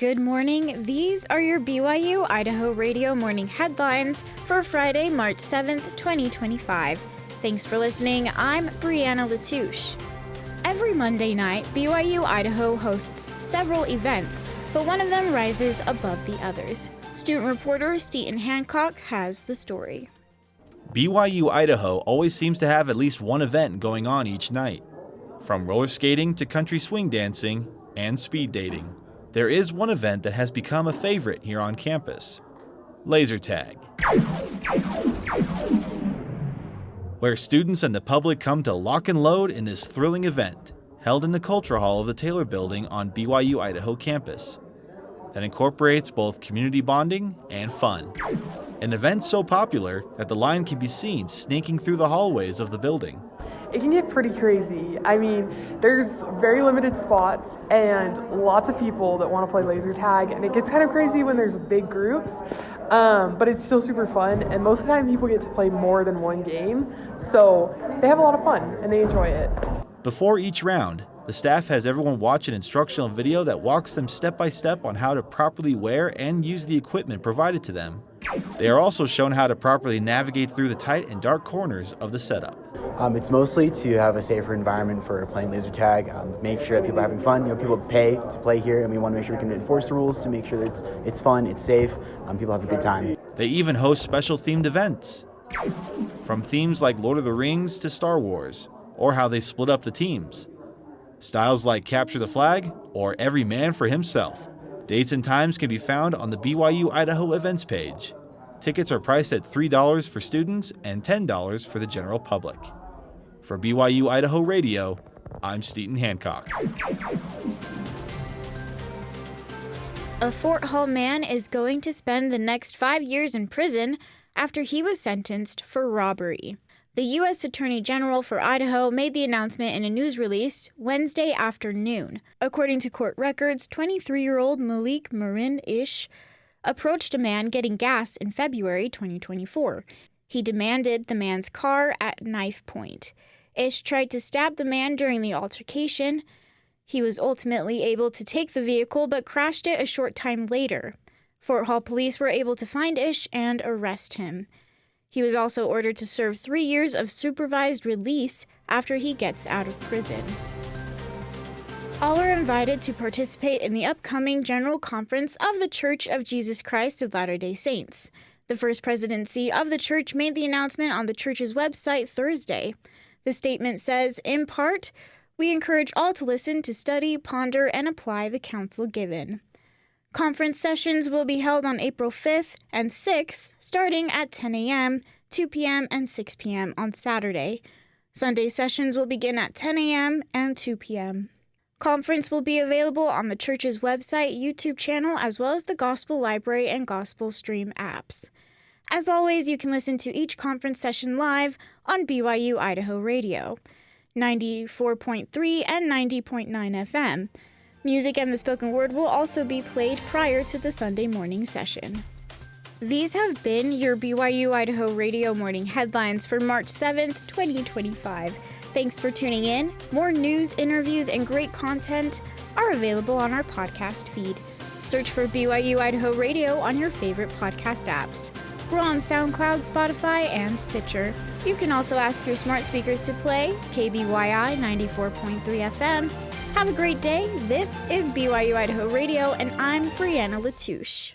Good morning. These are your BYU-Idaho radio morning headlines for Friday, March 7th, 2025. Thanks for listening. I'm Brianna Latouche. Every Monday night, BYU-Idaho hosts several events, but one of them rises above the others. Student reporter Steven Hancock has the story. BYU-Idaho always seems to have at least one event going on each night. From roller skating to country swing dancing and speed dating. There is one event that has become a favorite here on campus, laser tag, where students and the public come to lock and load in this thrilling event held in the Culture Hall of the Taylor Building on BYU-Idaho campus that incorporates both community bonding and fun. An event so popular that the line can be seen sneaking through the hallways of the building. It can get pretty crazy. I mean, there's very limited spots and lots of people that want to play laser tag, and it gets kind of crazy when there's big groups, but it's still super fun, and most of the time people get to play more than one game, so they have a lot of fun and they enjoy it. Before each round, the staff has everyone watch an instructional video that walks them step by step on how to properly wear and use the equipment provided to them. They are also shown how to properly navigate through the tight and dark corners of the setup. It's mostly to have a safer environment for playing laser tag, make sure that people are having fun. People pay to play here, and we want to make sure we can enforce the rules to make sure that it's fun, it's safe, people have a good time. They even host special themed events, from themes like Lord of the Rings to Star Wars, or how they split up the teams. Styles like Capture the Flag or Every Man for Himself. Dates and times can be found on the BYU-Idaho events page. Tickets are priced at $3 for students and $10 for the general public. For BYU-Idaho Radio, I'm Steven Hancock. A Fort Hall man is going to spend the next 5 years in prison after he was sentenced for robbery. The U.S. Attorney General for Idaho made the announcement in a news release Wednesday afternoon. According to court records, 23-year-old Malik Marin-Ish approached a man getting gas in February 2024. He demanded the man's car at knife point. Ish tried to stab the man during the altercation. He was ultimately able to take the vehicle but crashed it a short time later. Fort Hall police were able to find Ish and arrest him. He was also ordered to serve 3 years of supervised release after he gets out of prison. All are invited to participate in the upcoming General Conference of the Church of Jesus Christ of Latter-day Saints. The First Presidency of the Church made the announcement on the church's website Thursday. The statement says, in part, we encourage all to listen, to study, ponder, and apply the counsel given. Conference sessions will be held on April 5th and 6th, starting at 10 a.m., 2 p.m., and 6 p.m. on Saturday. Sunday sessions will begin at 10 a.m. and 2 p.m. Conference will be available on the church's website, YouTube channel, as well as the Gospel Library and Gospel Stream apps. As always, you can listen to each conference session live on BYU-Idaho Radio, 94.3 and 90.9 FM. Music and the spoken word will also be played prior to the Sunday morning session. These have been your BYU-Idaho Radio morning headlines for March 7th, 2025. Thanks for tuning in. More news, interviews, and great content are available on our podcast feed. Search for BYU-Idaho Radio on your favorite podcast apps. We're on SoundCloud, Spotify, and Stitcher. You can also ask your smart speakers to play KBYI 94.3 FM. Have a great day. This is BYU-Idaho Radio, and I'm Brianna Latouche.